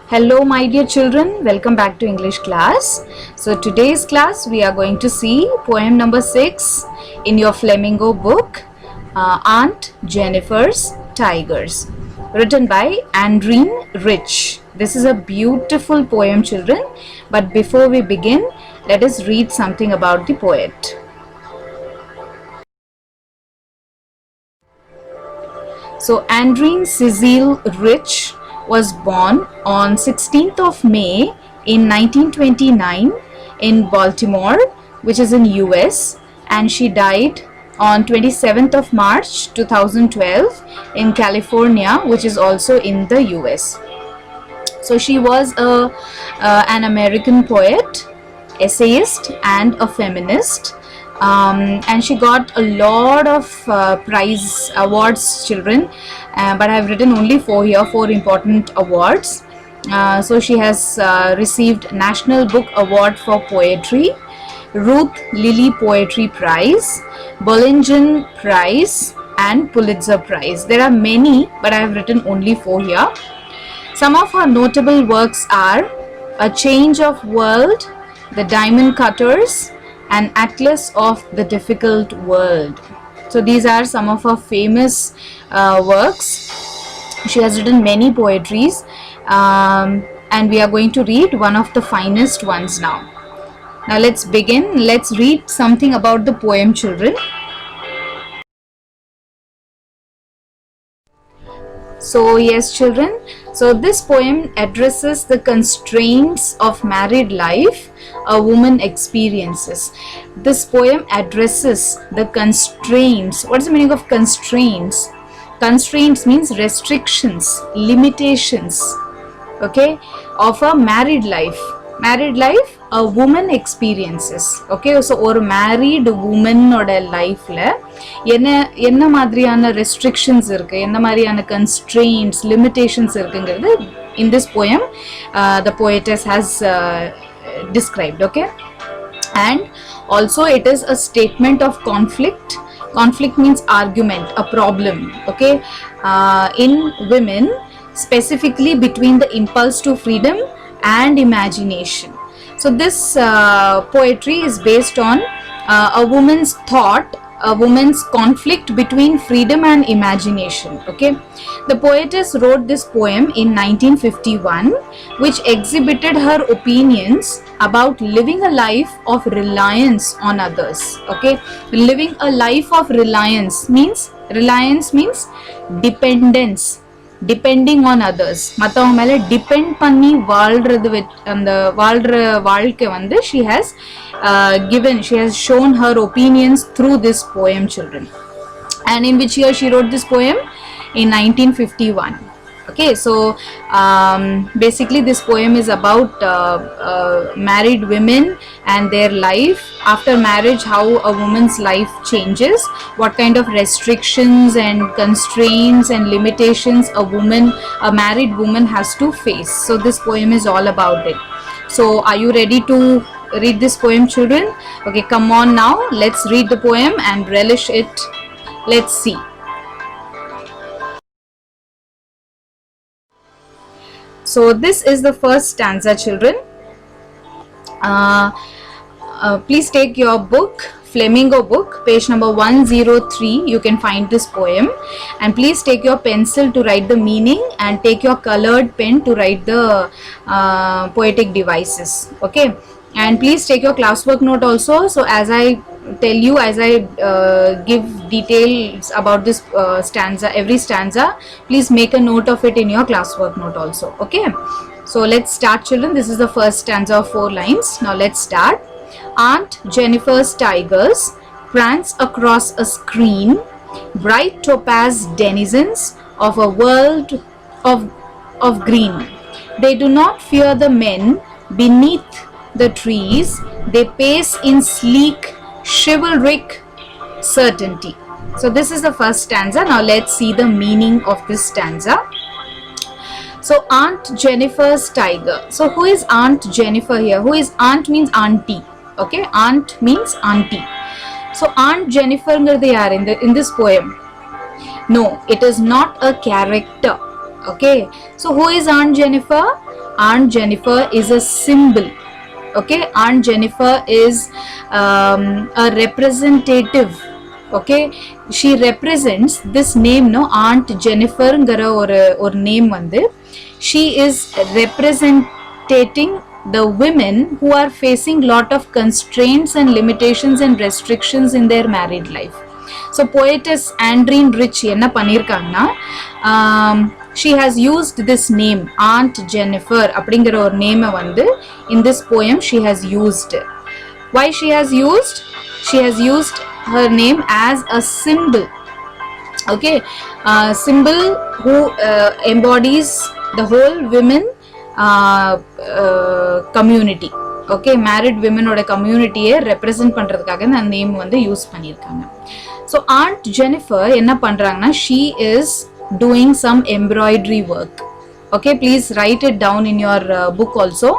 Hello my dear children, welcome back to English class. So today's class we are going to see poem number 6 in your Flamingo book, Aunt Jennifer's Tigers, written by Andreen Rich. This is a beautiful poem, children, but before we begin, let us read something about the poet. So Andreen Cecil Rich was born on 16th of May in 1929 in Baltimore, which is in US, and she died on 27th of March 2012 in California, which is also in the US. So she was an American poet, essayist, and a feminist. And she got a lot of prize awards, children, but I have written only 4 here, 4 important awards. So she has received National Book Award for Poetry, Ruth Lilly Poetry Prize, Bollingen Prize, and Pulitzer Prize. There are many, but I have written only 4 here. Some of her notable works are A Change of World, The Diamond Cutters, An Atlas of the Difficult World. So these are some of her famous works. She has written many poetries, and we are going to read one of the finest ones now. Now let's begin. Let's read something about the poem, children. So yes, children, so this poem addresses the constraints of married life a woman experiences. This poem addresses the constraints. What is the meaning of constraints? Constraints means restrictions, limitations, okay, of a married life. Married life a woman experiences. Okay, so ஒரு married woman ஓட லைஃப்ல என்ன மாதிரியான restrictions இருக்கு, என்ன மாதிரியான constraints, limitations இருக்குங்கிறது in this poem the poetess has described. Okay, and also it is a statement of conflict. Conflict means argument, a problem. Okay, in women, specifically between the impulse to freedom and imagination. So this poetry is based on a woman's thought, a woman's conflict between freedom and imagination. Okay, the poetess wrote this poem in 1951, which exhibited her opinions about living a life of reliance on others. Okay, living a life of reliance means dependence, depending on others. மத்தவங்க மேல depend பண்ணி வாழ்றது, அந்த வாழ்ற வாழ்க்கை வந்து she has shown her opinions through this poem, children. And in which year she wrote this poem? In 1951. Okay, so basically this poem is about married women and their life after marriage, how a woman's life changes, what kind of restrictions and constraints and limitations a married woman has to face. So this poem is all about it. So are you ready to read this poem, children? Okay, come on now, let's read the poem and relish it. Let's see. So this is the first stanza, children. Please take your book, Flamingo book, page number 103. You can find this poem, and please take your pencil to write the meaning and take your colored pen to write the poetic devices. Okay, and please take your classwork note also. So as I tell you, as I give details about this stanza, every stanza, please make a note of it in your classwork note also. Okay, so let's start, children. This is the first stanza of 4 lines. Now let's start. Aunt Jennifer's tigers prance across a screen, bright topaz denizens of a world of green. They do not fear the men beneath the trees. They pace in sleek chivalric certainty. So this is the first stanza. Now let's see the meaning of this stanza. So Aunt Jennifer's tiger. So who is Aunt Jennifer here? Who is aunt means auntie. Okay, aunt means auntie. So Aunt Jennifer in this poem? No, it is not a character. Okay, so who is Aunt Jennifer? Aunt Jennifer is a symbol. Okay, Aunt Jennifer is a representative. Okay, she represents this name, no, Aunt Jennifer ngara or name vandu, she is representing the women who are facing lot of constraints and limitations and restrictions in their married life. So poetess Andreen Rich enna pannirukanga, she has used this name Aunt Jennifer அப்படிங்கிற ஒரு name வந்து in this poem she has used. Why she has used her name as a symbol. Okay, symbol who embodies the whole women community. Okay, married women oda community represent பண்றதுக்காக இந்த name வந்து use பண்ணிருக்காங்க. So Aunt Jennifer enna பண்றாங்கன்னா, she is doing some embroidery work. Okay, please write it down in your book also.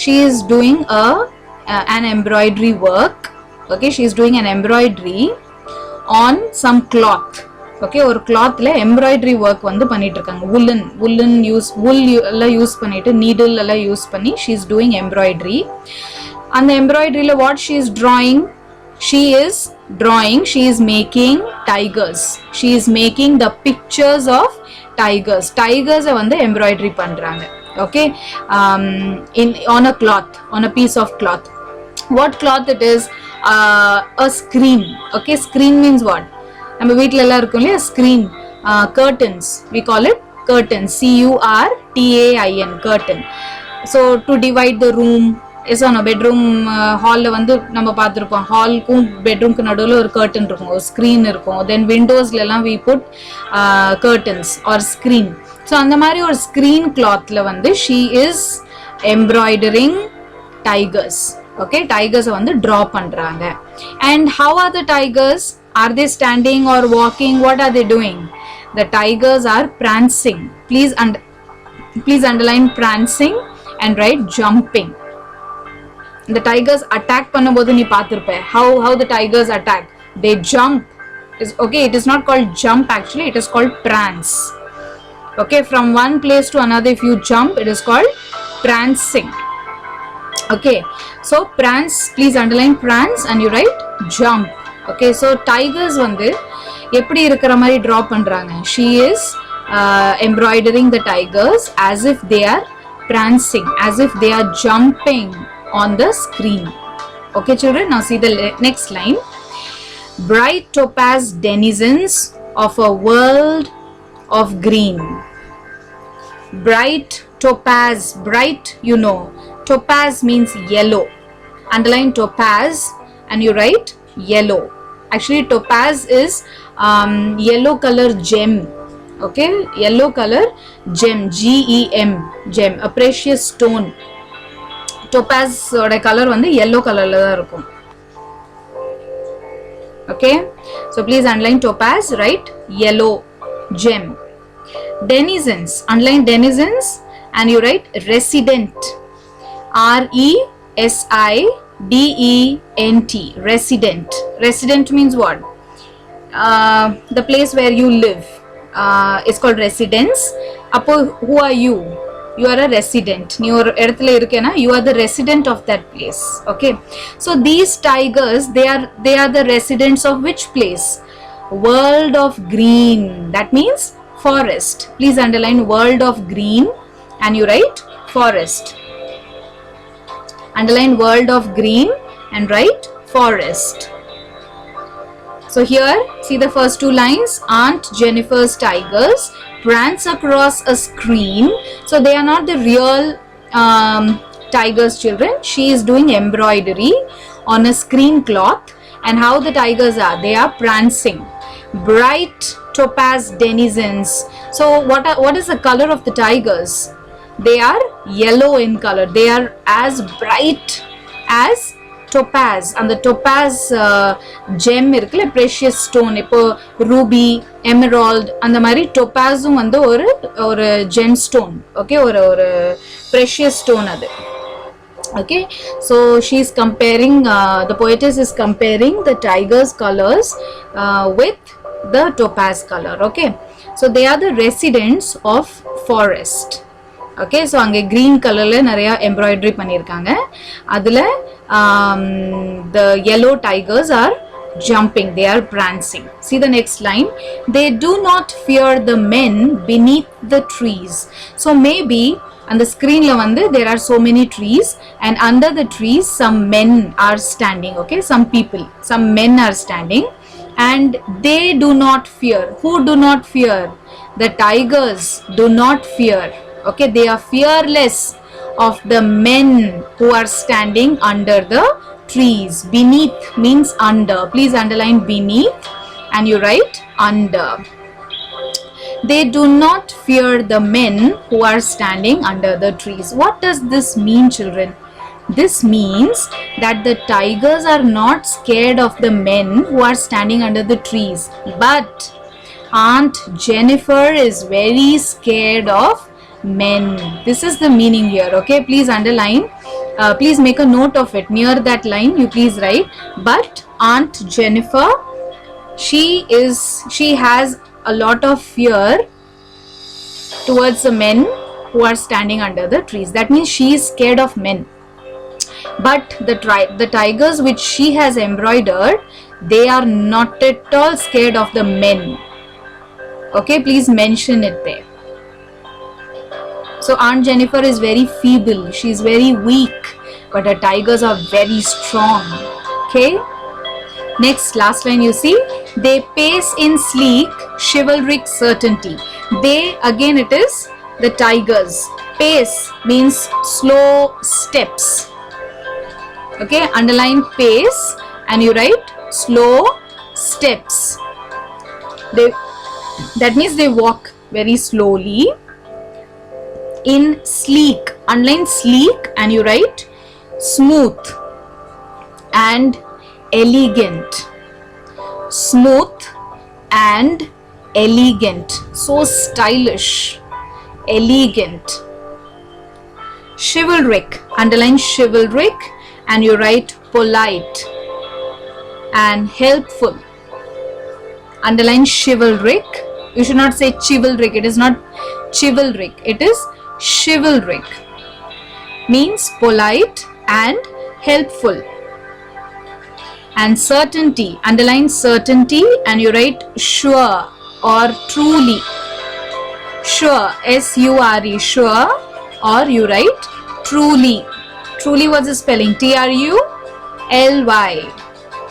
She is doing an embroidery work. Okay, she is doing an embroidery on some cloth. Okay, ஒரு clothல embroidery work வந்து பண்ணிட்டு இருக்காங்க. woolen wool எல்லாம் use பண்ணிட்டு needle எல்லாம் use பண்ணி she is doing embroidery. அந்த embroideryல what she is drawing? She is making tigers. She is making the pictures of tigers. Tigers வந்து embroidery பண்றாங்க. Okay, on a cloth, on a piece of cloth. What cloth it is? A screen. Okay, screen means what? நம்ம வீட்ல எல்லாம் இருக்கும் இல்லையா screen, curtains, we call it curtain, curtain, curtain. So to divide the room, is on a bedroom, hall வந்து நம்ம பார்த்திருப்போம், ஹால்க்கும் பெட்ரூம்க்கு நடுவுல ஒரு curtain இருக்கும், ஒரு screen இருக்கும். Then windowsல எல்லாம் we put curtains or screen. So அந்த மாதிரி ஒரு screen clothல வந்து she is embroidering tigers. Okay, tigers வந்து draw பண்றாங்க. And how are the tigers? Are they standing or walking? What are they doing? The tigers are prancing. Please underline prancing and write jumping. The tigers attack பண்ணும்போது நீ பார்த்திருப்ப. How the tigers attack? They jump. Okay, it is not called jump actually, it is called prance. Okay, from one place to another if you jump, it is called prancing. Okay, so prance, please underline prance and you write jump. Okay, so tigers வந்து எப்படி இருக்கிற மாதிரி draw பண்றாங்க? She is embroidering the tigers as if they are prancing, as if they are jumping on the screen. Okay children, now see the next line. Bright topaz denizens of a world of green. Bright topaz, bright, you know, topaz means yellow. Underline topaz and you write yellow. Actually topaz is yellow color gem. Okay, yellow color gem, GEM, gem, a precious stone. Topaz oda color வந்து yellow colorல தான் இருக்கும். Okay, so please underline topaz, write yellow gem. Denizens, underline denizens and you write resident, RESIDENT, resident. Resident means what? The place where you live is called residence. Appo who are you? You are a resident. நீ ஒரு இடத்துல இருக்கேனா, you are the resident of that place. Okay, so these tigers, they are the residents of which place? World of green. That means forest. Please underline world of green and you write forest. Underline world of green and write forest. So here, see the first two lines. Aunt Jennifer's tigers prance across a screen. So they are not the real tigers, children. She is doing embroidery on a screen cloth. And how the tigers are? They are prancing. Bright topaz denizens. So what is the color of the tigers? They are yellow in color. They are as bright as topaz. And the topaz gem இருக்குல்ல, precious stone, இப்போ ruby, emerald, அந்த மாதிரி topazum வந்து ஒரு gemstone. Okay, ஒரு precious stone அது. Okay, so she is comparing, the poetess is comparing the tiger's colors with the topaz color. Okay, so they are the residents of forest. Okay, so அங்க green colorல நிறைய embroidery பண்ணிருக்காங்க. அதுல the yellow tigers are jumping, they are prancing. See the next line, they do not fear the men beneath the trees. So maybe on the screen la vandu there are so many trees, and under the trees some men are standing. Okay, some people, some men are standing, and they do not fear. Who do not fear? The tigers do not fear. Okay, they are fearless of the men who are standing under the trees. Beneath means under. Please underline beneath and you write under. They do not fear the men who are standing under the trees. What does this mean, children? This means that the tigers are not scared of the men who are standing under the trees, but Aunt Jennifer is very scared of men. This is the meaning here. Okay, please underline, please make a note of it. Near that line you please write, but Aunt Jennifer, she has a lot of fear towards the men who are standing under the trees. That means she is scared of men. But the tigers which she has embroidered, they are not at all scared of the men. Okay, please mention it there. So Aunt Jennifer is very feeble, she is very weak, but the tigers are very strong. Okay, next last line you see, they pace in sleek chivalric certainty. They, again it is the tigers. Pace means slow steps. Okay, underline pace and you write slow steps. That means they walk very slowly. In sleek, underline sleek and you write smooth and elegant. Smooth and elegant, so stylish, elegant. Chivalric, underline chivalric and you write polite and helpful. Underline chivalric. You should not say chivalric, it is not chivalric, it is chivalric. Means polite and helpful. And certainty, underline certainty and you write sure or truly. Sure, S-U-R-E, sure, or you write truly. Truly, what's the spelling? T-R-U-L-Y.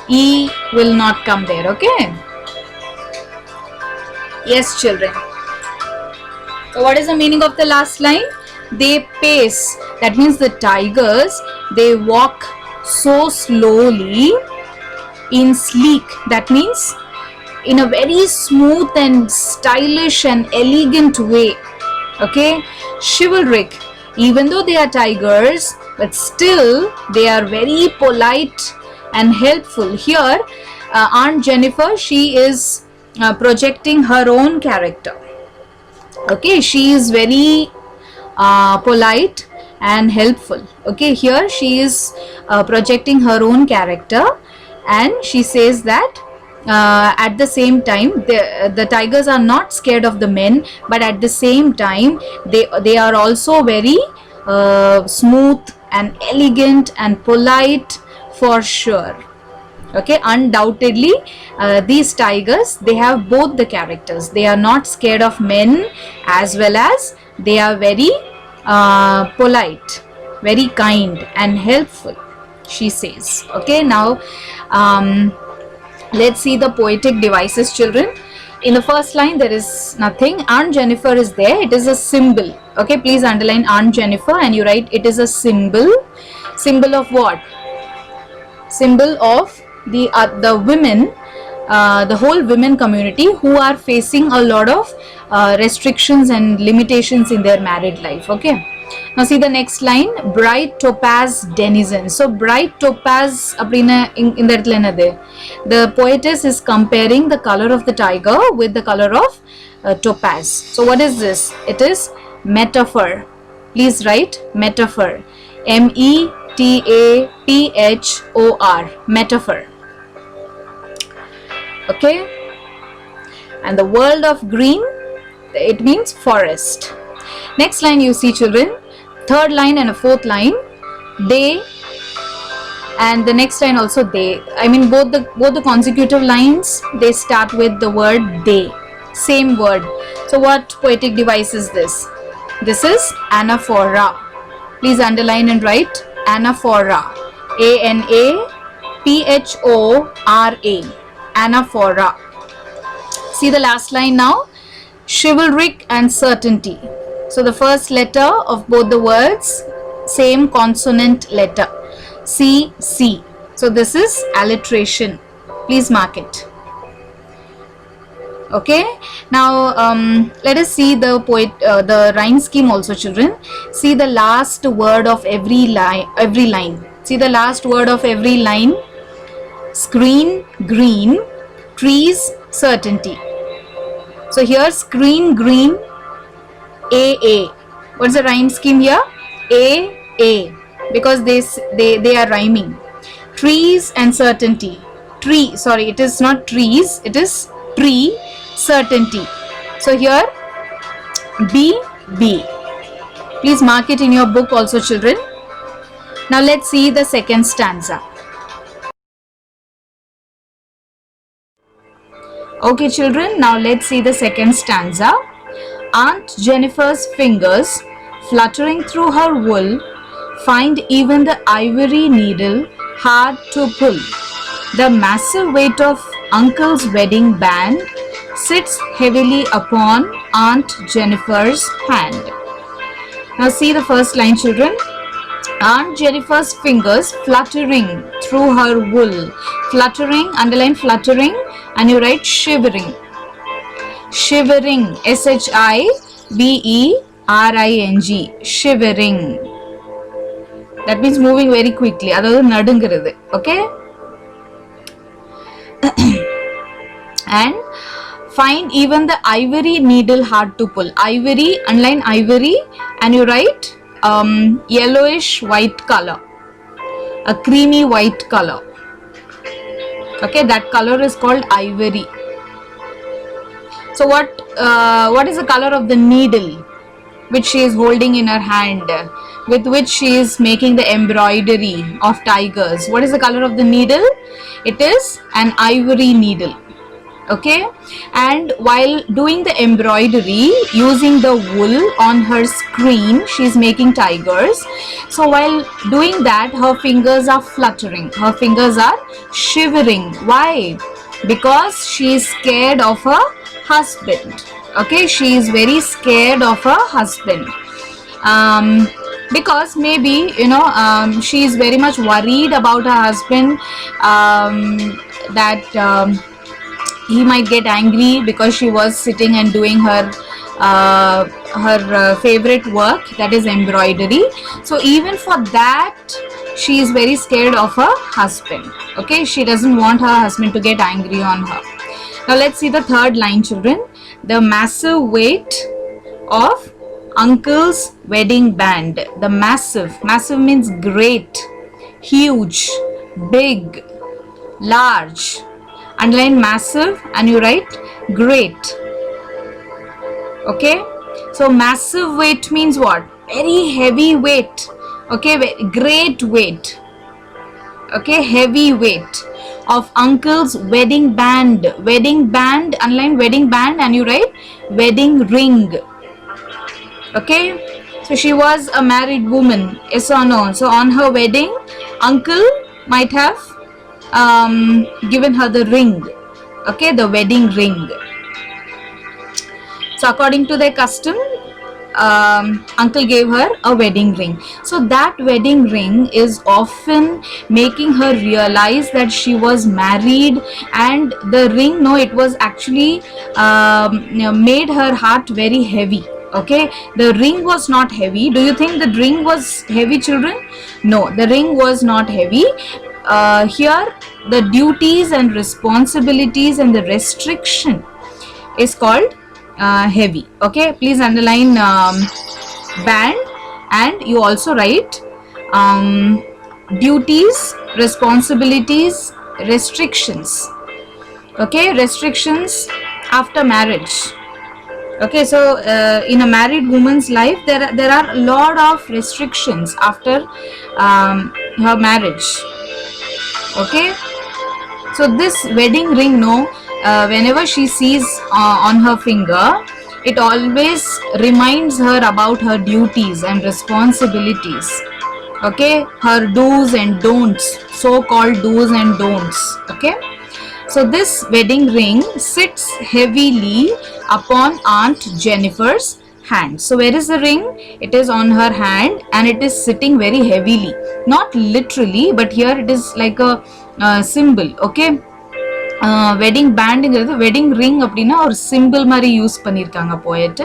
E will not come there. Okay, yes children. So what is the meaning of the last line? They pace, that means the tigers, they walk so slowly. In sleek, that means in a very smooth and stylish and elegant way. Okay, chivalric, even though they are tigers, but still they are very polite and helpful. Here Aunt Jennifer, she is projecting her own character. Okay, she is very polite and helpful. Okay, here she is projecting her own character, and she says that at the same time the tigers are not scared of the men, but at the same time they are also very smooth and elegant and polite for sure. Okay, undoubtedly these tigers, they have both the characters. They are not scared of men, as well as they are very polite, very kind and helpful, she says. Okay, now let's see the poetic devices, children. In the first line there is nothing. Aunt Jennifer is there, it is a symbol. Okay, please underline Aunt Jennifer and you write it is a symbol. Symbol of what? Symbol of the women, the whole women community who are facing a lot of restrictions and limitations in their married life. Okay, now see the next line, bright topaz denizen. So bright topaz appadina indha edathila enadhu, the poetess is comparing the color of the tiger with the color of topaz. So what is this? It is metaphor. Please write metaphor, M-E-T-A-P-H-O-R, metaphor. Okay, and the world of green, it means forest. Next line you see, children, third line and a fourth line, they, and the next line also they. I mean both the consecutive lines, they start with the word they, same word. So what poetic device is this? This is anaphora. Please underline and write anaphora. A-N-A-P-H-O-R-A. Anaphora. See the last line now. Chivalric and certainty. So the first letter of both the words, same consonant letter. C, C. So this is alliteration. Please mark it. Okay, now let us see the the rhyme scheme also, children. See the last word of every line. See the last word of every line. Screen, green, trees, certainty. So here screen, green, A. What's the rhyme scheme here? A, because they are rhyming. Trees and certainty. Tree, sorry, it is not trees, it is tree, certainty. So here B. Please mark it in your book also, children. Now let's see the second stanza. Okay, children, now let's see the second stanza. Aunt Jennifer's fingers, fluttering through her wool, find even the ivory needle hard to pull. The massive weight of Uncle's wedding band sits heavily upon Aunt Jennifer's hand. Now see the first line, children. Aunt Jennifer's fingers fluttering through her wool. Fluttering, underline fluttering, and you write shivering. Shivering, S-H-I-V-E-R-I-N-G. Shivering. That means moving very quickly. Adhu nadungirudu. Okay? And find even the ivory needle hard to pull. Ivory, underline ivory, and you write yellowish white color, a creamy white color. Okay, that color is called ivory. So what is the color of the needle which she is holding in her hand, with which she is making the embroidery of tigers? What is the color of the needle? It is an ivory needle. Okay, and while doing the embroidery using the wool on her screen, she is making tigers. So while doing that, her fingers are fluttering, her fingers are shivering. Why? Because she is scared of her husband. Okay, she is very scared of her husband. Because maybe she is very much worried about her husband, that he might get angry because she was sitting and doing her favorite work, that is embroidery. So even for that, she is very scared of her husband. Okay, she doesn't want her husband to get angry on her. Now let's see the third line, children. The massive weight of Uncle's wedding band. The massive means great, huge, big, large. Underline massive and you write great. Okay, so massive weight means what? Very heavy weight. Okay, great weight. Okay, heavy weight of Uncle's wedding band. Wedding band, underline wedding band and you write wedding ring. Okay, so she was a married woman, yes or no? So on her wedding, Uncle might have given her the ring. Okay, the wedding ring. So according to their custom, Uncle gave her a wedding ring. So that wedding ring is often making her realize that she was married, and the ring, no, it was actually made her heart very heavy. Okay, the ring was not heavy. Do you think the ring was heavy, children? No, the ring was not heavy. Here the duties and responsibilities and the restriction is called heavy. Okay, please underline band and you also write duties, responsibilities, restrictions. Okay, restrictions after marriage. Okay, so in a married woman's life, there are a lot of restrictions after her marriage. Okay, so this wedding ring, no, whenever she sees on her finger, it always reminds her about her duties and responsibilities. Okay, her do's and don'ts, so called do's and don'ts. Okay, so this wedding ring sits heavily upon Aunt Jennifer's hand. So where is the ring? It is on her hand and it is sitting very heavily. Not literally, but here it is like a symbol. Okay. Wedding பேண்டுங்கிறது wedding ring அப்படின்னா ஒரு symbol மாதிரி use பண்ணியிருக்காங்க போயிட்டு.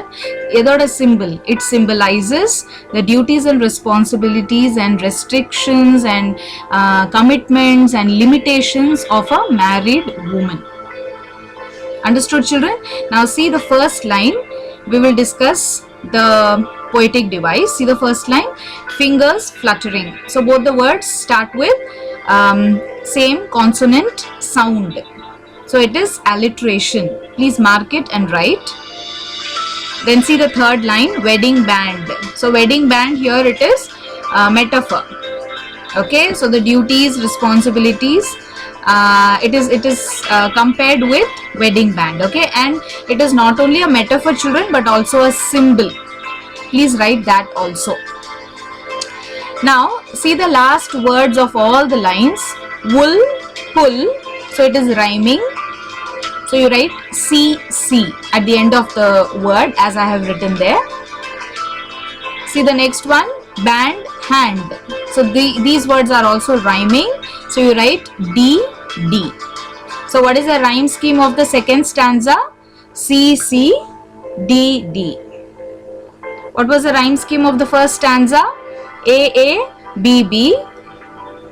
இதோட symbol it symbolizes the duties and responsibilities and restrictions and commitments and limitations of a married woman. Understood, children? Now see the first line. We will discuss the poetic device. See the first line, fingers fluttering. So both the words start with same consonant sound. So it is alliteration. Please mark it and write. Then see the third line, wedding band. So wedding band, here it is metaphor. Okay, so the duties, responsibilities, it is compared with wedding band. Okay, and it is not only a metaphor, children, but also a symbol. Please write that also. Now see the last words of all the lines, wool, pull. So it is rhyming. So you write CC at the end of the word as I have written there. See the next one, band, hand. So these words are also rhyming. So you write D, D. So what is the rhyme scheme of the second stanza? C, C, D, D. What was the rhyme scheme of the first stanza? A, A, B, B.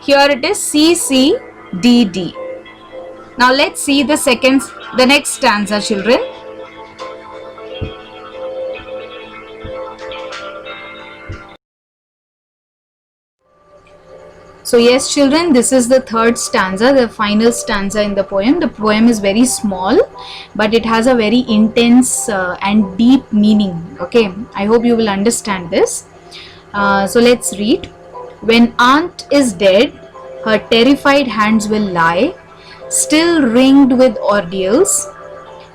Here it is C, C, D, D. Now let's see the next stanza, children. So yes, children, this is the third stanza, the final stanza in the poem. The poem is very small, but it has a very intense and deep meaning. Okay, I hope you will understand this. So let's read. When aunt is dead, her terrified hands will lie, still ringed with ordeals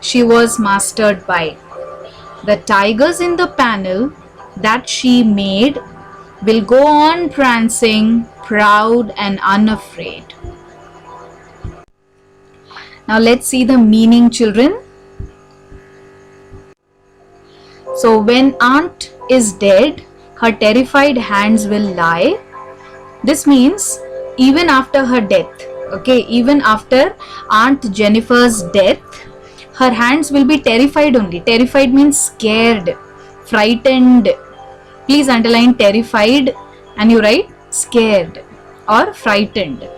she was mastered by. The tigers in the panel that she made will go on prancing, proud and unafraid. Now let's see the meaning, children. So when aunt is dead, her terrified hands will lie. This means even after her death, okay, even after Aunt Jennifer's death, her hands will be terrified only. Terrified means scared, frightened. Please underline terrified and you write scared or frightened.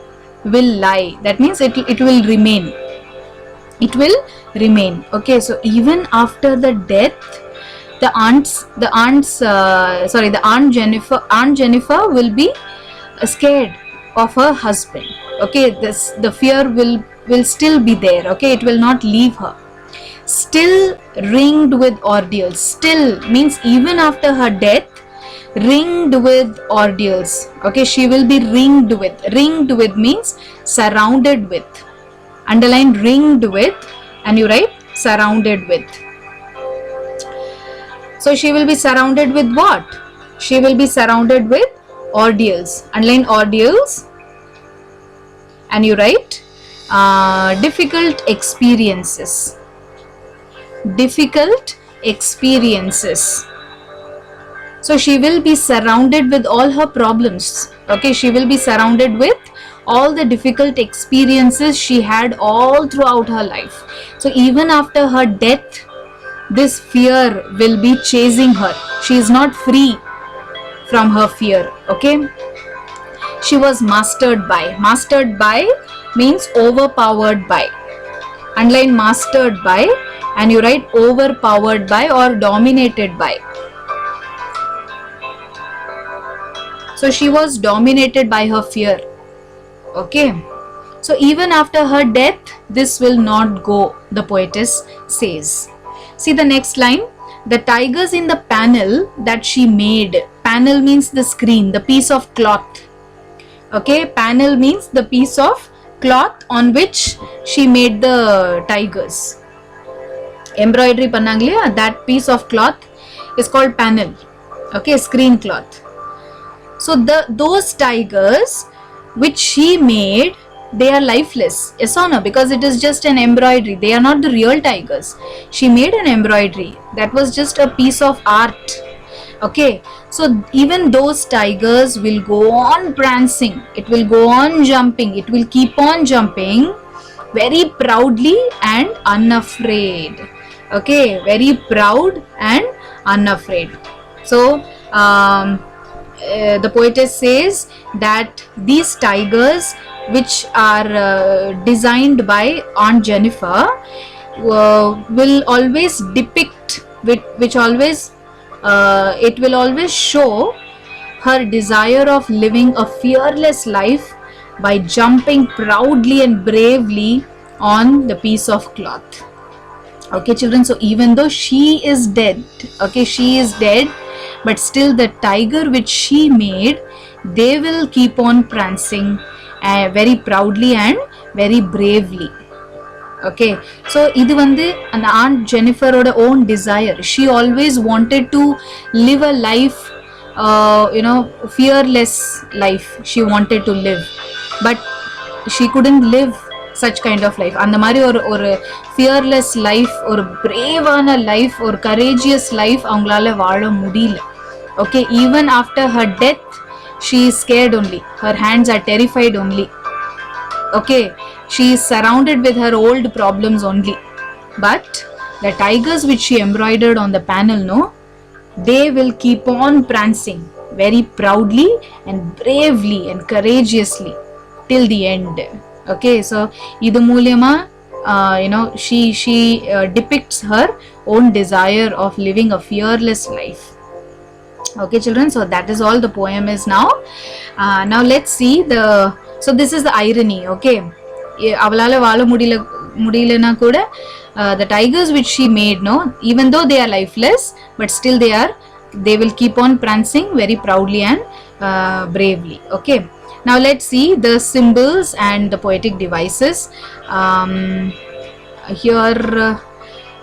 Will lie. That means it will remain. It will remain. Okay, so even after the death, the Aunt Jennifer will be scared of her husband. Okay, the fear will still be there. Okay, it will not leave her. Still ringed with ordeals. Still means even after her death, ringed with ordeals. Okay, she will be ringed with. Ringed with means surrounded with. Underline ringed with and you write surrounded with. So she will be surrounded with what? She will be surrounded with ordeals. Underline ordeals and you write difficult experiences. Difficult experiences. So she will be surrounded with all her problems. Okay, she will be surrounded with all the difficult experiences she had all throughout her life. So even after her death, this fear will be chasing her. She is not free from her fear. Okay, she was mastered by. Mastered by means overpowered by. Underline mastered by and you write overpowered by or dominated by. So she was dominated by her fear. Okay, so even after her death, this will not go, the poetess says. See the next line, the tigers in the panel that she made, panel means the screen, the piece of cloth. Okay, panel means the piece of cloth on which she made the tigers. Embroidery pannangaliya, that piece of cloth is called panel. Okay, screen cloth. So those tigers which she made, they are lifeless, yes or no? Because it is just an embroidery, they are not the real tigers. She made an embroidery, that was just a piece of art. Okay, so even those tigers will go on prancing, it will go on jumping, it will keep on jumping very proudly and unafraid. Okay, very proud and unafraid. So the poetess says that these tigers which are designed by Aunt Jennifer will always depict, which always it will always show her desire of living a fearless life by jumping proudly and bravely on the piece of cloth. Okay children, so even though she is dead, okay, she is dead, but still the tiger which she made, they will keep on prancing very proudly and very bravely. Okay, so idu vandu an Aunt Jennifer oda own desire. She always wanted to live a life, fearless life she wanted to live, but she couldn't live such kind of life. அந்த மாதிரி ஒரு fearless life, ஒரு braveான life, ஒரு courageous life அவங்களால வாழ முடியல. Okay, even after her death she is scared only, her hands are terrified only. Okay, she is surrounded with her old problems only, but the tigers which she embroidered on the panel, no, they will keep on prancing very proudly and bravely and courageously till the end. Okay, so idu moolyama she depicts her own desire of living a fearless life. Okay children, so that is all the poem is now. Now let's see so this is the irony. Okay, avalala vaala mudilana kuda the tigers which she made, no, even though they are lifeless, but still they will keep on prancing very proudly and bravely. Okay, now let's see the symbols and the poetic devices. Here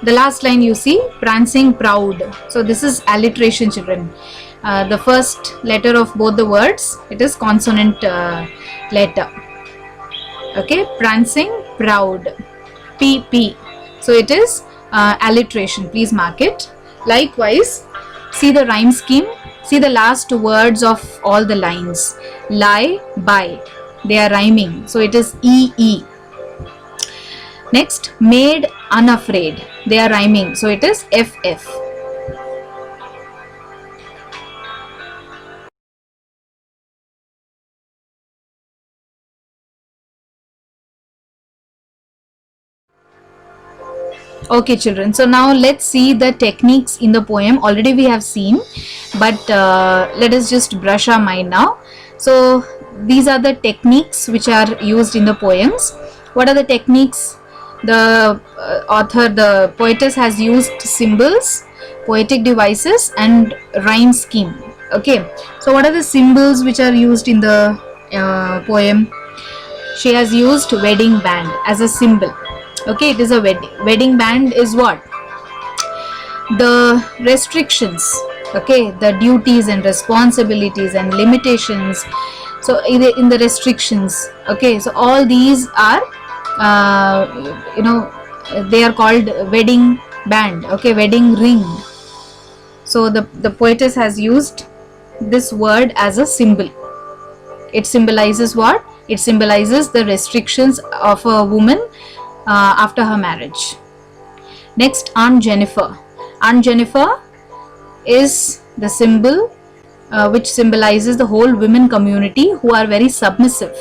the last line you see, prancing proud. So this is alliteration children. The first letter of both the words, it is consonant letter. Okay, prancing proud, PP. So it is alliteration, please mark it. Likewise, see the rhyme scheme, see the last words of all the lines, lie, by, they are rhyming, so it is EE. Next, made unafraid, they are rhyming, so it is FF. Okay children, so now let's see the techniques in the poem. Already we have seen, but let us just brush our mind now. So these are the techniques which are used in the poems. What are the techniques? The the poetess has used symbols, poetic devices and rhyme scheme. Okay, so what are the symbols which are used in the poem? She has used wedding band as a symbol. Okay, it is a wedding band is what? The restrictions, okay, the duties and responsibilities and limitations. So in the restrictions, okay, so all these are they are called wedding band. Okay, wedding ring. So the poetess has used this word as a symbol. It symbolizes what? It symbolizes the restrictions of a woman after her marriage. Next, Aunt Jennifer. Aunt Jennifer is the symbol which symbolizes the whole women community who are very submissive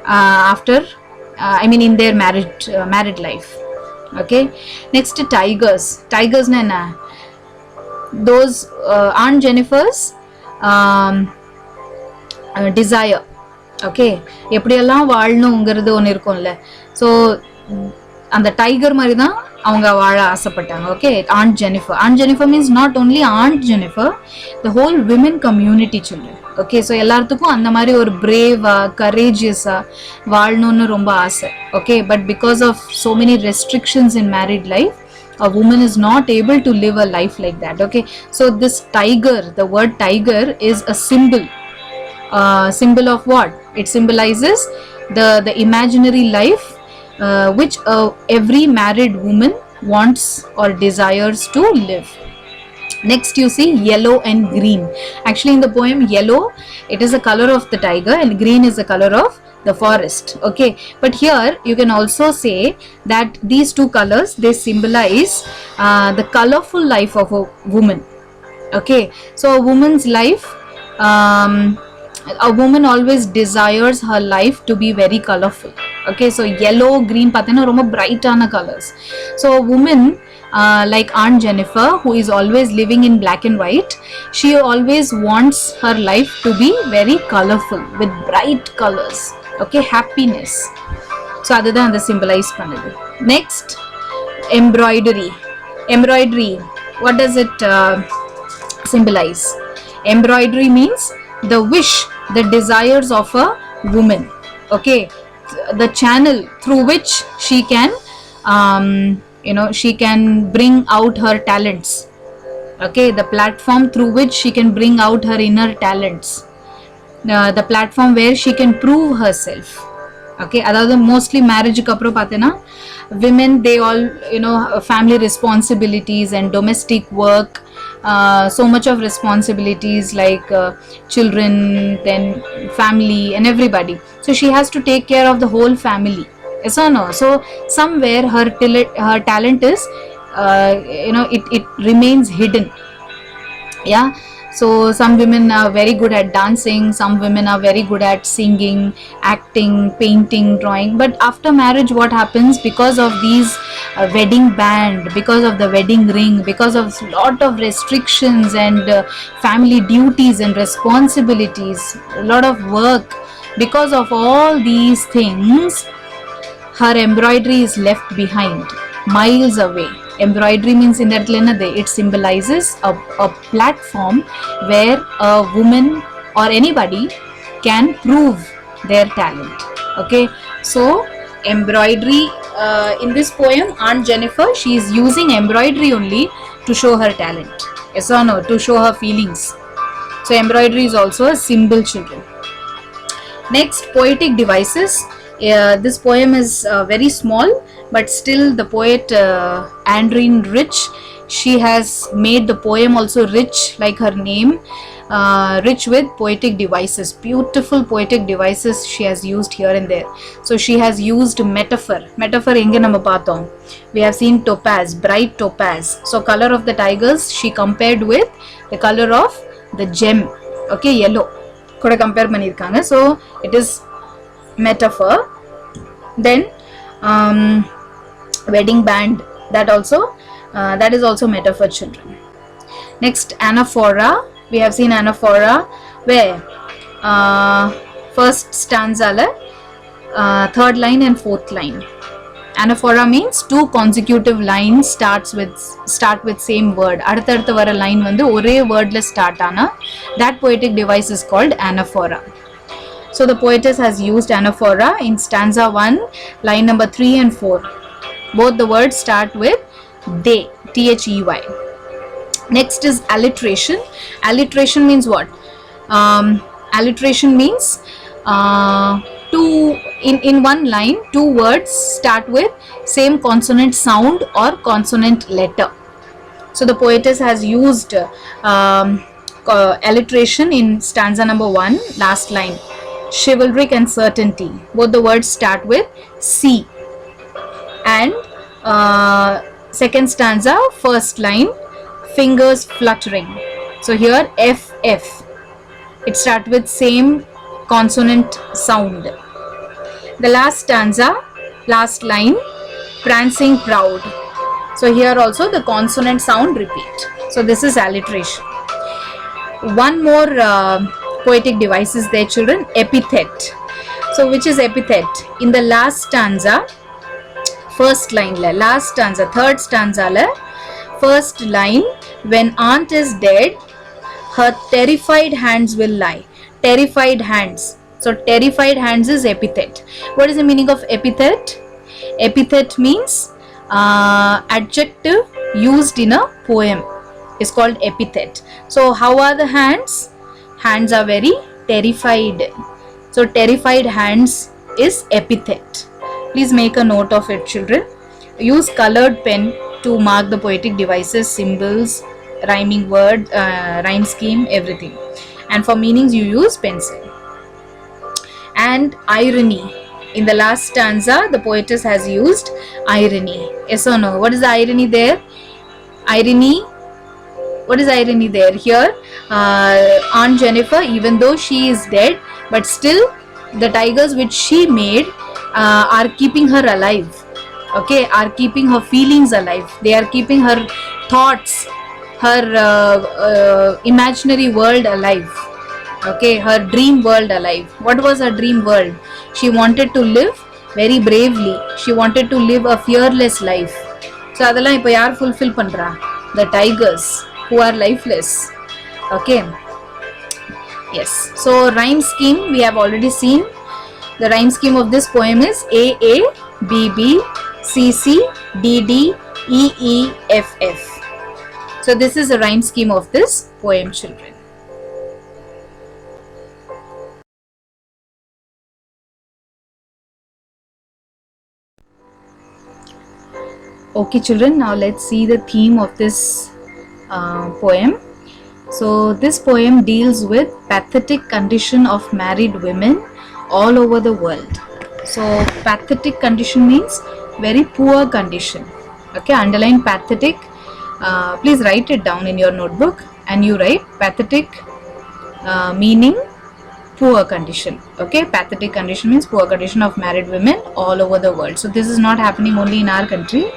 after in their married life. Okay, next, tigers na those Aunt Jennifer's desire. Okay, எப்படியெல்லாம் வாழணுங்கிறது ஒன்று இருக்கும்ல. So அந்த tiger மாதிரி தான் அவங்க வாழ ஆசைப்பட்டாங்க. Okay, and Jennifer. And Jennifer means not only and Jennifer, the whole women community children. Okay, so எல்லாத்துக்கும் அந்த மாதிரி ஒரு பிரேவா கரேஜியஸா வாழணும்னு ரொம்ப ஆசை. Okay, but because of so many restrictions in married life, a woman is not able to live a life like that. Okay, so this tiger, the word tiger is a symbol of what? It symbolizes the imaginary life which every married woman wants or desires to live. Next you see yellow and green. Actually in the poem yellow, it is the color of the tiger and green is the color of the forest. Okay, but here you can also say that these two colors, they symbolize the colorful life of a woman. Okay, so a woman's life, a woman always desires her life to be very colorful. Okay, so yellow, green pathina romba bright ana colors. So a woman like Aunt Jennifer, who is always living in black and white, she always wants her life to be very colorful with bright colors. Okay, happiness. So adha and the symbolize pannudhu. Next, embroidery. Embroidery, what does it symbolize? Embroidery means the wish, the desires of a woman. Okay, the channel through which she can she can bring out her talents. Okay, the platform through which she can bring out her inner talents, the platform where she can prove herself. Okay, adavadhu mostly marriage ku appo pathina women, they all family responsibilities and domestic work, so much of responsibilities like children, then family and everybody, so she has to take care of the whole family. Yes or no? So somewhere her talent is it remains hidden. Yeah, so some women are very good at dancing, some women are very good at singing, acting, painting, drawing, but after marriage what happens? Because of these wedding band, because of the wedding ring, because of lot of restrictions and family duties and responsibilities, a lot of work, because of all these things, her embroidery is left behind, miles away. Embroidery means in that it symbolizes a platform where a woman or anybody can prove their talent. Okay, so embroidery in this poem, Aunt Jennifer, she is using embroidery only to show her talent. Yes or no? To show her feelings. So embroidery is also a symbol, children. Next, poetic devices. This poem is very small, but still the poet Andrine Rich, she has made the poem also rich like her name, rich with poetic devices, beautiful poetic devices she has used here and there. So she has used metaphor enga nama paathom, we have seen topaz, bright topaz. So color of the tigers she compared with the color of the gem. Okay, yellow kuda compare pannirukanga, so it is metaphor. Then wedding band, that is also metaphor, children. Next, anaphora. We have seen anaphora where first stanza third line and fourth line. Anaphora means two consecutive lines start with same word. அடுத்தடுத்து வர line வந்து ஒரே wordல start ஆனா that poetic device is called anaphora. So the poetess has used anaphora in stanza 1, line number 3 and 4. Both the words start with they, T-H-E-Y. Next is alliteration. Alliteration means what? Alliteration means in one line, two words start with same consonant sound or consonant letter. So the poetess has used alliteration in stanza number 1, last line. Chivalric and certainty, both the words start with C. And second stanza, first line, fingers fluttering. So here F, it starts with same consonant sound. The last stanza, last line, prancing proud. So here also the consonant sound repeat. So this is alliteration. One more poetic devices there, children, epithet. So which is epithet? In the last stanza, first line la, last stanza, third stanza la, first line, when aunt is dead, her terrified hands will lie. Terrified hands. So terrified hands is epithet. What is the meaning of epithet? Epithet means adjective used in a poem is called epithet. So how are the hands? Hands are very terrified. So terrified hands is epithet. Please make a note of it, children. Use colored pen to mark the poetic devices, symbols, rhyming word, rhyme scheme, everything. And for meanings you use pencil. And irony. In the last stanza, the poetess has used irony. Yes or no? What is the irony there? Irony. What is irony there? Here, Aunt Jennifer, even though she is dead, but still the tigers which she made are keeping her alive. Okay, are keeping her feelings alive. They are keeping her thoughts, her imaginary world alive. Okay, her dream world alive. What was her dream world? She wanted to live very bravely. She wanted to live a fearless life. So adala ipo yaar fulfill pandra? The tigers who are lifeless. Okay, yes. So rhyme scheme we have already seen. The rhyme scheme of this poem is A A B B C C D D E E F F. So this is the rhyme scheme of this poem, children. Okay, children, now let's see the theme of this poem. So this poem deals with pathetic condition of married women all over the world. So pathetic condition means very poor condition. Okay, underline pathetic. Please write it down in your notebook, and you write pathetic meaning poor condition. Okay, pathetic condition means poor condition of married women all over the world. So this is not happening only in our country.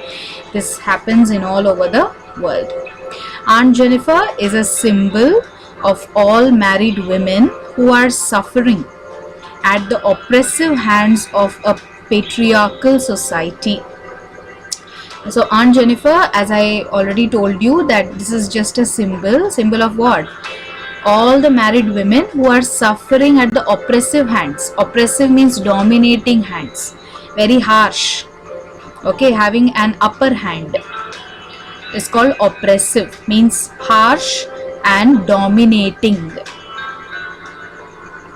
This happens in all over the world. Aunt Jennifer is a symbol of all married women who are suffering at the oppressive hands of a patriarchal society. So Aunt Jennifer, as I already told you, that this is just a symbol of what? All the married women who are suffering at the oppressive hands. Oppressive means dominating hands, very harsh. Okay, having an upper hand is called oppressive, means harsh and dominating.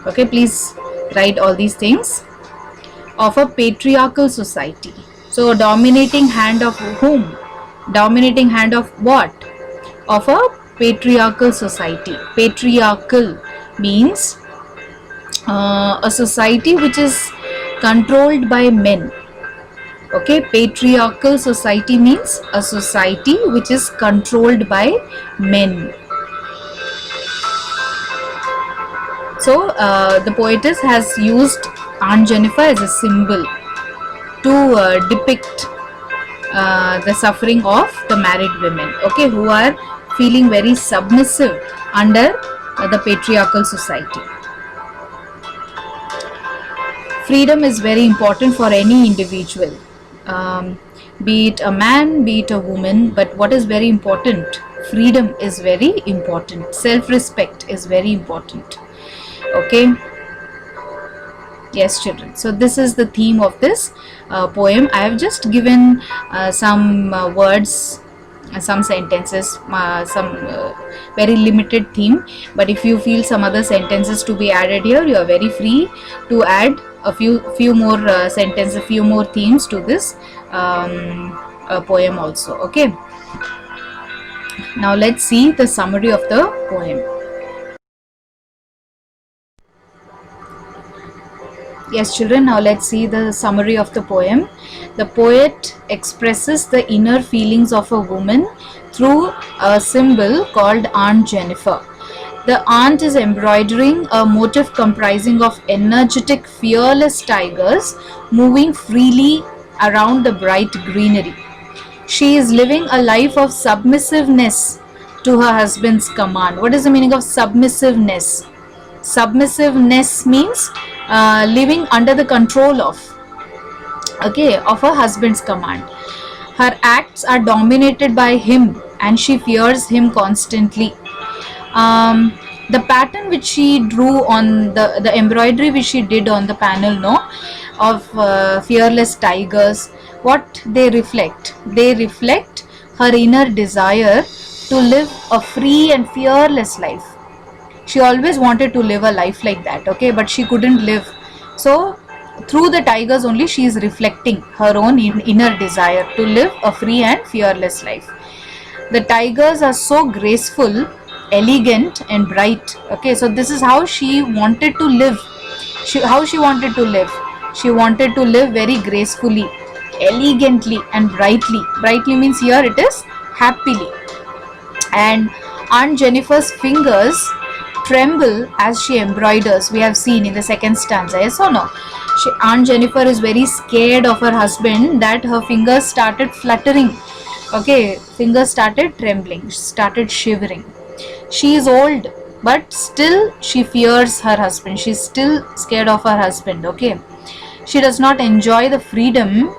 Okay, please write all these things. Of a patriarchal society. So dominating hand of whom? Dominating hand of what? Of a patriarchal society. Patriarchal means a society which is controlled by men. Okay, patriarchal society means a society which is controlled by men. So the poetess has used Aunt Jennifer as a symbol to depict the suffering of the married women, okay, who are feeling very submissive under the patriarchal society. Freedom is very important for any individual, be it a man, be it a woman, but what is very important? Freedom is very important. Self-respect is very important. Okay. Yes, children. So this is the theme of this poem. I have just given some words, some sentences, some very limited theme. But if you feel some other sentences to be added here, you are very free to add a few more sentences, a few more themes to this poem also. Okay. Now let's see the summary of the poem. Yes, children, now let's see the summary of the poem. The poet expresses the inner feelings of a woman through a symbol called Aunt Jennifer. The aunt is embroidering a motif comprising of energetic, fearless tigers moving freely around the bright greenery. She is living a life of submissiveness to her husband's command. What is the meaning of submissiveness? Submissiveness means living under the control of. okay, of her husband's command. Her acts are dominated by him and she fears him constantly. The pattern which she drew on the embroidery which she did on the panel, no, of fearless tigers, what they reflect her inner desire to live a free and fearless life. She always wanted to live a life like that, okay, but she couldn't live. So through the tigers only she is reflecting her own inner desire to live a free and fearless life. The tigers are so graceful, elegant and bright, okay, so this is how she wanted to live. How she wanted to live, she wanted to live very gracefully, elegantly and brightly means here it is happily. And Aunt Jennifer's fingers tremble as she embroiders. We have seen in the second stanza, yes or no? Aunt Jennifer is very scared of her husband that her fingers started fluttering. Okay, fingers started trembling, started shivering. She is old, but still she fears her husband. She is still scared of her husband. Okay, she does not enjoy the freedom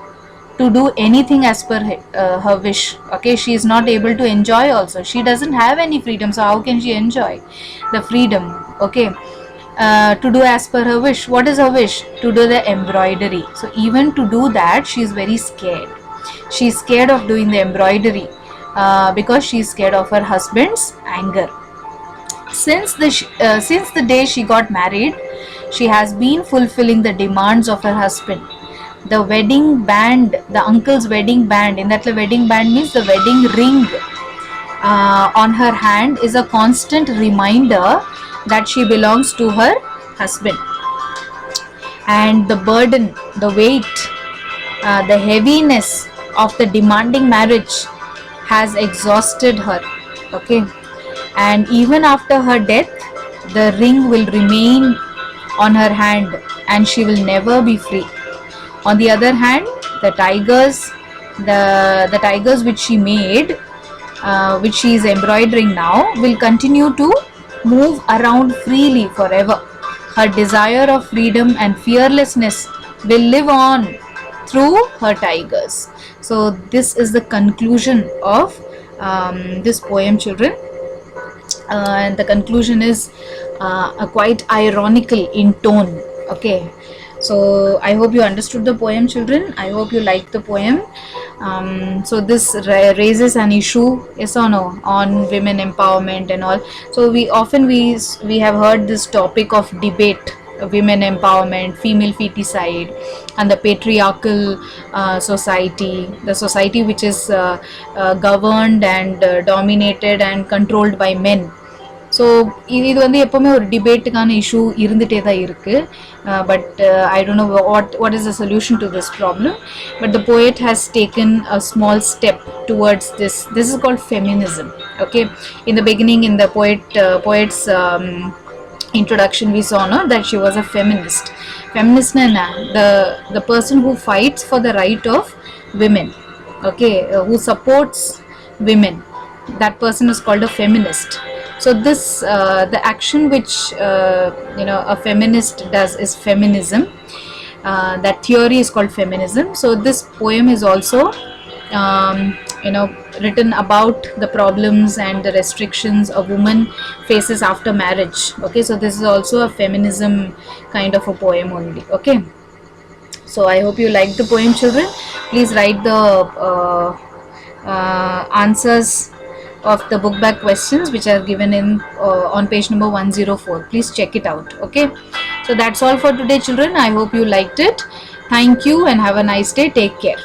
to do anything as per her wish. Okay, she is not able to enjoy also. She doesn't have any freedom, so how can she enjoy the freedom? Okay, to do as per her wish. What is her wish? To do the embroidery. So even to do that, she is very scared. She is scared of doing the embroidery because she is scared of her husband's anger. Since the day she got married, she has been fulfilling the demands of her husband. The wedding band, the uncle's wedding band, in that the wedding band means the wedding ring on her hand is a constant reminder that she belongs to her husband. And the burden, the weight, the heaviness of the demanding marriage has exhausted her. Okay, and even after her death, the ring will remain on her hand and she will never be free. On the other hand, the tigers which she made, which she is embroidering now, will continue to move around freely forever. Her desire of freedom and fearlessness will live on through her tigers. So this is the conclusion of this poem, children. And the conclusion is quite ironical in tone. Okay, so I hope you understood the poem, children. I hope you liked the poem. So this raises an issue, yes or no, on women empowerment and all. So we have heard this topic of debate, women empowerment, female feticide, and the patriarchal society, the society which is governed and dominated and controlled by men. So இது வந்து எப்போவுமே ஒரு டிபேட்டுக்கான issue இருந்துகிட்டே தான் இருக்குது. But I don't know what is the solution to this problem, but the poet has taken a small step towards this. This is called feminism. Okay, in the beginning, in the poet's introduction, we saw that she was a feminist. The person who fights for the right of women, okay, who supports women, that person is called a feminist. So this the action which a feminist does is feminism. That theory is called feminism. So this poem is also written about the problems and the restrictions a woman faces after marriage. Okay, so this is also a feminism kind of a poem only. Okay, so I hope you like the poem, children. Please write the answers of the book bag questions which are given in on page number 104. Please check it out. Okay, so that's all for today, children. I hope you liked it. Thank you and have a nice day. Take care.